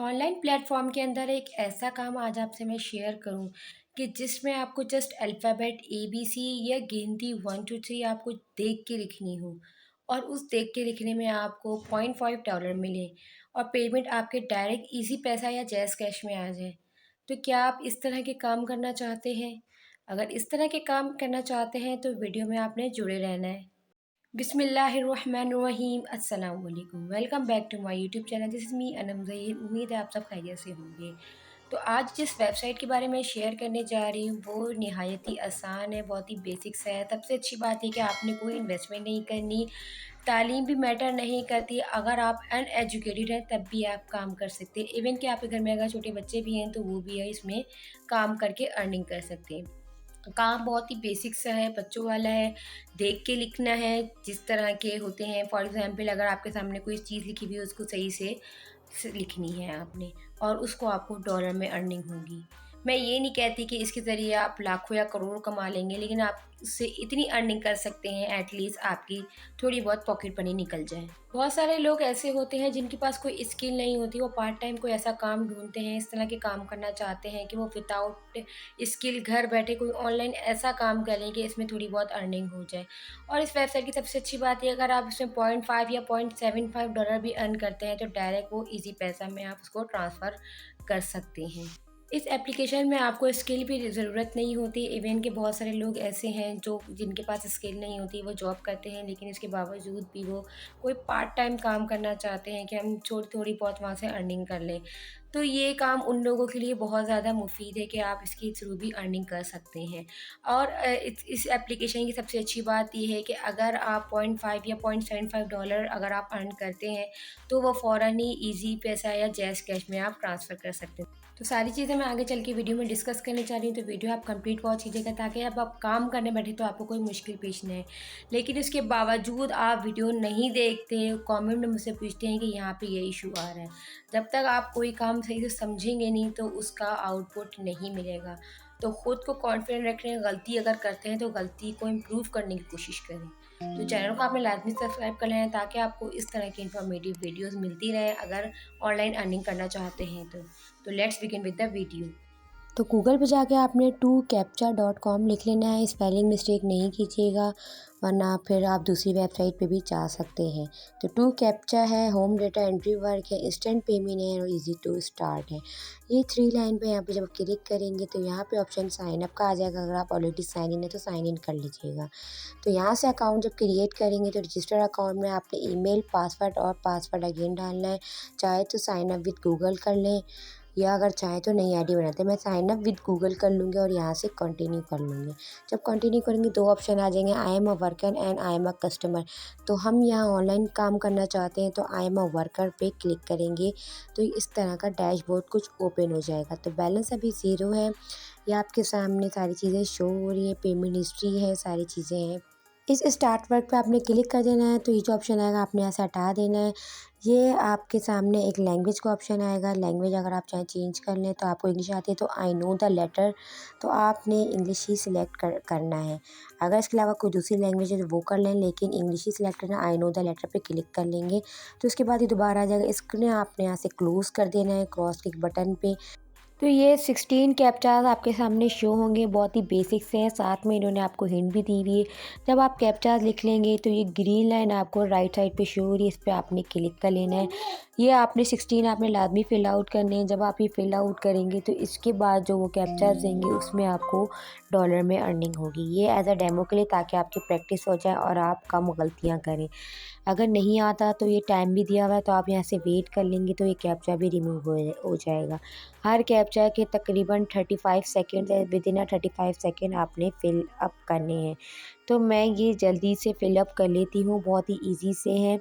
Online platform के अंदर एक ऐसा काम आज आपसे मैं शेयर करूं कि जिसमें आपको जस्ट अल्फ़ाबेट ABC या गिनती 1 2 3 आपको देख के लिखनी हो और उस देख के लिखने में आपको $0.5 मिले और पेमेंट आपके डायरेक्ट इजी पैसा या जैज़ कैश में आ जाए। तो क्या आप इस तरह के काम करना चाहते हैं? अगर इस तरह के काम करना चाहते हैं तो वीडियो में आपने जुड़े रहना है। बिस्मिल्लाहिर्रहमानिर्रहीम, अस्सलाम वालेकुम। Welcome back to my YouTube channel. This is me Anam Zaheer. उम्मीद है आप सब खैरियत से होंगे। तो आज जिस वेबसाइट के बारे में शेयर करने जा रही हूँ वो नहायत ही आसान है, बहुत ही बेसिक्स है। सबसे अच्छी बात है कि आपने कोई इन्वेस्टमेंट नहीं करनी, तालीम भी मैटर नहीं करती। अगर आप अनएजुकेटेड हैं तब भी आप काम कर सकते हैं। इवन कि आपके घर में अगर छोटे बच्चे भी हैं तो वो भी है इसमें काम करके अर्निंग कर सकते हैं। काम बहुत ही बेसिक सा है, बच्चों वाला है, देख के लिखना है जिस तरह के होते हैं। फॉर एग्ज़ाम्पल अगर आपके सामने कोई चीज़ लिखी हुई है उसको सही से लिखनी है आपने और उसको आपको डॉलर में अर्निंग होगी। मैं ये नहीं कहती कि इसके ज़रिए आप लाखों या करोड़ कमा लेंगे, लेकिन आप उससे इतनी अर्निंग कर सकते हैं एटलीस्ट आपकी थोड़ी बहुत पॉकेट मनी निकल जाए। बहुत सारे लोग ऐसे होते हैं जिनके पास कोई स्किल नहीं होती, वो पार्ट टाइम कोई ऐसा काम ढूँढते हैं, इस तरह के काम करना चाहते हैं कि वो विदाउट स्किल घर बैठे कोई ऑनलाइन ऐसा काम करें कि इसमें थोड़ी बहुत अर्निंग हो जाए। और इस वेबसाइट की सबसे अच्छी बात ये, अगर आप इसमें 0.5 या $0.75 भी अर्न करते हैं तो डायरेक्ट वो ईज़ी पैसा में आप उसको ट्रांसफ़र कर सकते हैं। इस एप्लीकेशन में आपको स्किल की ज़रूरत नहीं होती। इवन के बहुत सारे लोग ऐसे हैं जो जिनके पास स्किल नहीं होती, वो जॉब करते हैं लेकिन इसके बावजूद भी वो कोई पार्ट टाइम काम करना चाहते हैं कि हम थोड़ी थोड़ी बहुत वहाँ से अर्निंग कर लें। तो ये काम उन लोगों के लिए बहुत ज़्यादा मुफ़ीद है कि आप इसके थ्रू भी अर्निंग कर सकते हैं। और इस एप्लीकेशन की सबसे अच्छी बात ये है कि अगर आप 0.5 या $0.75 अगर आप अर्न करते हैं तो वो फ़ौरन ही ईज़ी पैसा या जैज़ कैश में आप ट्रांसफ़र कर सकते हैं। तो सारी चीज़ें मैं आगे चल के वीडियो में डिस्कस करने जा रही हूँ, तो वीडियो आप कंप्लीट वॉच कीजिएगा ताकि अब आप काम करने बैठे तो आपको कोई मुश्किल पेश नहीं आए। लेकिन इसके बावजूद आप वीडियो नहीं देखते, कमेंट में मुझसे पूछते हैं कि यहाँ पे ये इशू आ रहा है। जब तक आप कोई काम सही से समझेंगे नहीं तो उसका आउटपुट नहीं मिलेगा। तो ख़ुद को कॉन्फिडेंट रखें, गलती अगर करते हैं तो गलती को इम्प्रूव करने की कोशिश करें। तो चैनल को आपने लाज़मी सब्सक्राइब कर लेना है ताकि आपको इस तरह की इन्फॉर्मेटिव वीडियोज़ मिलती रहे अगर ऑनलाइन अर्निंग करना चाहते हैं तो। तो let's begin with the video. तो गूगल पे जाके आपने टूकैप्चा.com लिख लेना है। स्पेलिंग मिस्टेक नहीं कीजिएगा वरना फिर आप दूसरी वेबसाइट पे भी जा सकते हैं। तो टूकैप्चा है, होम डेटा एंट्री वर्क है, इंस्टेंट पेमेंट है और इजी टू स्टार्ट है। ये 3 लाइन पे यहाँ पे जब क्लिक करेंगे तो यहाँ पे ऑप्शन साइन अप का आ जाएगा। अगर आप ऑलरेडी साइन इन है तो साइन इन कर लीजिएगा। तो यहाँ से अकाउंट जब क्रिएट करेंगे तो रजिस्टर अकाउंट में आपने ईमेल, पासवर्ड और पासवर्ड अगेन डालना है। चाहे तो साइन अप विद गूगल कर लें या अगर चाहें तो नई आईडी बनाते हैं। मैं साइन अप विद गूगल कर लूँगी और यहाँ से कंटिन्यू कर लूँगी। जब कंटिन्यू करेंगे 2 ऑप्शन आ जाएंगे, I am a worker and I am a customer. तो हम यहाँ ऑनलाइन काम करना चाहते हैं तो आई एम अ वर्कर पे क्लिक करेंगे तो इस तरह का डैशबोर्ड कुछ ओपन हो जाएगा। तो बैलेंस अभी ज़ीरो है। ये आपके सामने सारी चीज़ें शो हो रही है, पेमेंट हिस्ट्री है, सारी चीज़ें हैं। इस स्टार्ट वर्क पे आपने क्लिक कर देना है तो ये जो ऑप्शन आएगा आपने यहाँ से हटा देना है। ये आपके सामने एक लैंग्वेज का ऑप्शन आएगा। लैंग्वेज अगर आप चाहें चेंज कर लें तो आपको इंग्लिश आती है तो आई नो द लेटर, तो आपने इंग्लिश ही सिलेक्ट करना है। अगर इसके अलावा कोई दूसरी लैंग्वेज है तो वो कर लें, लेकिन इंग्लिश ही सिलेक्ट करना। आई नो द लेटर पे क्लिक कर लेंगे तो उसके बाद ये दोबारा आ जाएगा। इसको आपने यहाँ से क्लोज़ कर देना है क्रॉस टिक बटन पे। तो ये 16 कैप्चाज़ आपके सामने शो होंगे, बहुत ही बेसिक से हैं। साथ में इन्होंने आपको हिंट भी दी हुई है। जब आप कैप्चाज़ लिख लेंगे तो ये ग्रीन लाइन आपको राइट साइड पे शो हो रही है, इस पे आपने क्लिक कर लेना है। ये आपने 16 आपने लाजमी फिल आउट करने हैं। जब आप ये फिल आउट करेंगे तो इसके बाद जो वो कैप्चाज़ देंगे उसमें आपको डॉलर में अर्निंग होगी। ये एज अ डेमो के लिए ताकि आपकी प्रैक्टिस हो जाए और आप कम गलतियाँ करें। अगर नहीं आता तो ये टाइम भी दिया हुआ है तो आप यहाँ से वेट कर लेंगे तो ये कैप्चा भी रिमूव हो जाएगा। हर कैप्चा के तकरीबन 35 सेकंड है, विद इन अ 35 सेकंड आपने फिल अप करने हैं। तो मैं ये जल्दी से फिल अप कर लेती हूँ, बहुत ही ईजी से है।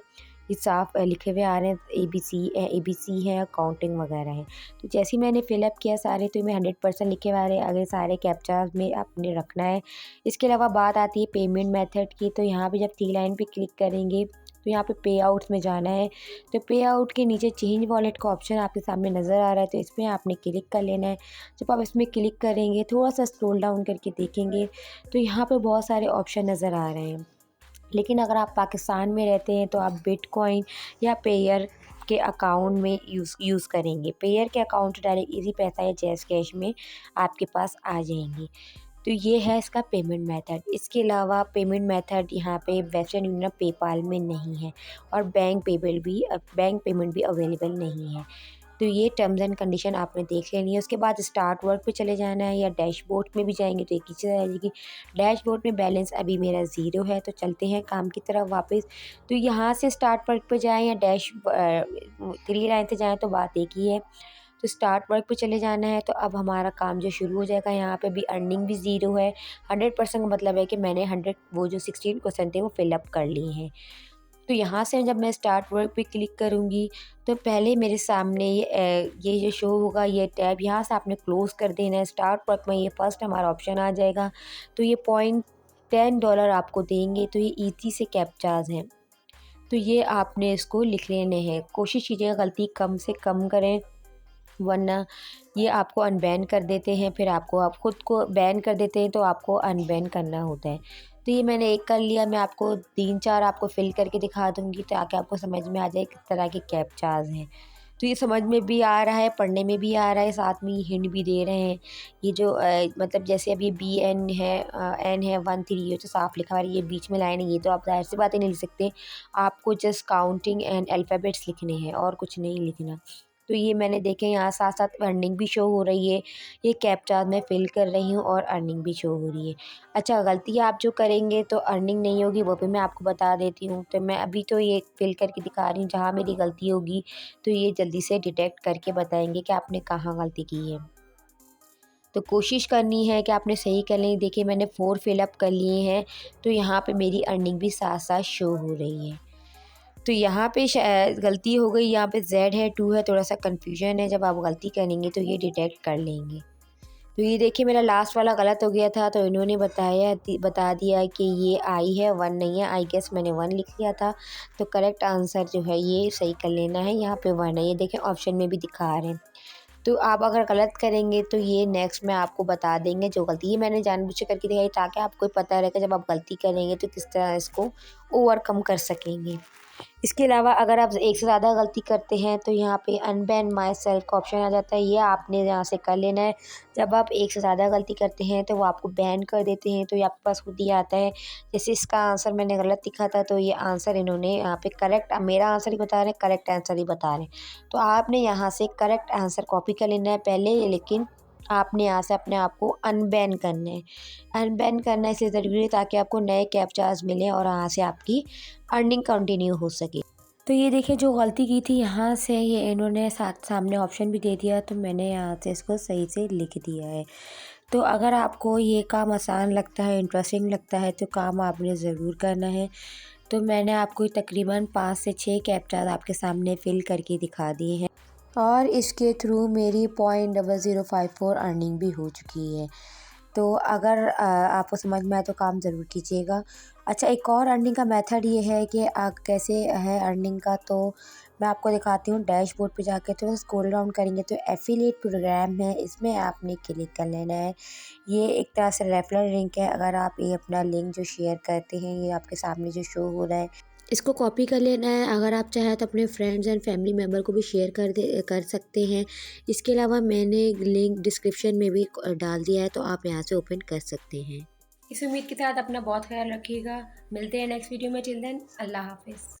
ये साफ लिखे हुए आ रहे हैं, ABC है, काउंटिंग वगैरह है। तो जैसे ही मैंने फिल अप किया सारे तो मैं 100% लिखे हुए आ रहे हैं। अगर सारे कैप्चाज में आपने रखना है। इसके अलावा बात आती है पेमेंट मेथड की, तो यहाँ पे जब 3 लाइन पे क्लिक करेंगे तो यहाँ पे पे आउट्स में जाना है। तो पे आउट के नीचे चेंज वॉलेट का ऑप्शन आपके सामने नज़र आ रहा है तो इसमें आपने क्लिक कर लेना है। जब आप इसमें क्लिक करेंगे थोड़ा सा स्क्रॉल डाउन करके देखेंगे तो यहाँ पे बहुत सारे ऑप्शन नज़र आ रहे हैं। लेकिन अगर आप पाकिस्तान में रहते हैं तो आप बिटकॉइन या पेयर आपके अकाउंट में यूज़ करेंगे। पेयर के अकाउंट डायरेक्ट इजी पैसा या जैज़ कैश में आपके पास आ जाएंगे। तो ये है इसका पेमेंट मेथड। इसके अलावा पेमेंट मेथड यहाँ पे वेस्टर्न यूनियन पेपाल में नहीं है और बैंक पेमेंट भी अवेलेबल नहीं है। तो ये टर्म्स एंड कंडीशन आपने देख लेनी है। उसके बाद स्टार्ट वर्क पे चले जाना है या डैशबोर्ड में भी जाएंगे तो एक ही चीज़ आ जाएगी। डैशबोर्ड में बैलेंस अभी मेरा ज़ीरो है, तो चलते हैं काम की तरफ वापस। तो यहाँ से स्टार्ट वर्क पे जाएँ या 3 लाइन से जाएँ तो बात एक ही है। तो स्टार्ट वर्क पे चले जाना है। तो अब हमारा काम जो शुरू हो जाएगा। यहाँ पे भी अर्निंग भी ज़ीरो है। 100% का मतलब है कि मैंने 100 वो जो 16% थे वो फिलअप कर लिए हैं। तो यहाँ से जब मैं स्टार्ट वर्क पे क्लिक करूँगी तो पहले मेरे सामने ये जो शो होगा, ये टैब यहाँ से आपने क्लोज़ कर देना है। स्टार्ट वर्क में ये फर्स्ट हमारा ऑप्शन आ जाएगा। तो ये $10 आपको देंगे। तो ये ईज़ी से कैप्चाज़ हैं, तो ये आपने इसको लिख लेने हैं। कोशिश कीजिएगा गलती कम से कम करें, वरना ये आपको अनबैन कर देते हैं। फिर आप खुद को बैन कर देते हैं तो आपको अनबैन करना होता है। तो ये मैंने एक कर लिया। मैं आपको 3-4 आपको फ़िल करके दिखा दूँगी ताकि आपको समझ में आ जाए किस तरह के कैप्चाज़ हैं। तो ये समझ में भी आ रहा है, पढ़ने में भी आ रहा है, साथ में ये हिंट भी दे रहे हैं। ये जो मतलब जैसे अभी BN है, N है 1 3, ये तो साफ लिखा हुआ है। ये बीच में लाइन है, ये तो आप ज़ाहिर-सी बात है नहीं लिख सकते। आपको जस्ट काउंटिंग एंड अल्फ़ाबेट्स लिखने हैं और कुछ नहीं लिखना। तो ये मैंने देखे यहाँ साथ-साथ अर्निंग भी शो हो रही है। ये कैप्चाज़ मैं फ़िल कर रही हूँ और अर्निंग भी शो हो रही है। अच्छा, गलती आप जो करेंगे तो अर्निंग नहीं होगी, वो भी मैं आपको बता देती हूँ। तो मैं अभी तो ये फ़िल करके दिखा रही हूँ, जहाँ मेरी गलती होगी तो ये जल्दी से डिटेक्ट करके बताएँगे कि आपने कहाँ गलती की है। तो कोशिश करनी है कि आपने सही कर लें। देखिए मैंने 4 फिलअप कर लिए हैं, तो यहाँ पे मेरी अर्निंग भी साथ-साथ शो हो रही है। तो यहाँ पे गलती हो गई, यहाँ पे Z है, 2 है, थोड़ा-सा कन्फ्यूजन है। जब आप गलती करेंगे तो ये डिटेक्ट कर लेंगे। तो ये देखिए मेरा लास्ट वाला गलत हो गया था, तो इन्होंने बता दिया कि ये I है, 1 नहीं है। आई गेस मैंने 1 लिख लिया था। तो करेक्ट आंसर जो है ये सही कर लेना है। यहाँ पे 1 है, ये देखें ऑप्शन में भी दिखा रहे हैं। तो आप अगर गलत करेंगे तो ये नेक्स्ट में आपको बता देंगे जो गलती। ये मैंने जानबूझ के करके दिखाई ताकि आपको पता रहेगा जब आप गलती करेंगे तो किस तरह इसको ओवरकम कर सकेंगे। इसके अलावा अगर आप एक से ज़्यादा गलती करते हैं तो यहाँ पे अनबैन माई सेल्फ का ऑप्शन आ जाता है। ये आपने यहाँ से कर लेना है। जब आप एक से ज़्यादा गलती करते हैं तो वो आपको बैन कर देते हैं, तो ये आपके पास खुद ही आता है। जैसे इसका आंसर मैंने गलत लिखा था तो ये आंसर इन्होंने यहाँ पे करेक्ट, मेरा आंसर ही बता रहे हैं, करेक्ट आंसर ही बता रहे हैं। तो आपने यहाँ से करेक्ट आंसर कॉपी कर लेना है पहले, लेकिन आपने यहाँ से अपने आप को अनबैन करना है। अनबैन करना इसलिए ज़रूरी है ताकि आपको नए कैप्चाज़ मिलें और यहाँ से आपकी अर्निंग कंटिन्यू हो सके। तो ये देखिए जो गलती की थी यहाँ से ये इन्होंने सामने ऑप्शन भी दे दिया, तो मैंने यहाँ से इसको सही से लिख दिया है। तो अगर आपको ये काम आसान लगता है, इंटरेस्टिंग लगता है, तो काम आपने ज़रूर करना है। तो मैंने आपको तकरीबन 5 से 6 कैप्चाज़ आपके सामने फ़िल करके दिखा दिए हैं और इसके थ्रू मेरी 0.0054 अर्निंग भी हो चुकी है। तो अगर आपको समझ में आए तो काम ज़रूर कीजिएगा। अच्छा, एक और अर्निंग का मेथड ये है कि कैसे है अर्निंग का, तो मैं आपको दिखाती हूँ। डैशबोर्ड पे जाके थोड़ा स्क्रॉल डाउन करेंगे तो एफिलिएट प्रोग्राम है, इसमें आपने क्लिक कर लेना है। ये एक तरह से रेफरल लिंक है। अगर आप ये अपना लिंक जो शेयर करते हैं, ये आपके सामने जो शो हो रहा है, इसको कॉपी कर लेना है। अगर आप चाहें तो अपने फ्रेंड्स एंड फैमिली मेम्बर को भी शेयर कर सकते हैं। इसके अलावा मैंने लिंक डिस्क्रिप्शन में भी डाल दिया है, तो आप यहाँ से ओपन कर सकते हैं। इस उम्मीद के साथ अपना बहुत ख्याल रखिएगा। मिलते हैं नेक्स्ट वीडियो में। टिल देन, अल्लाह हाफिज़।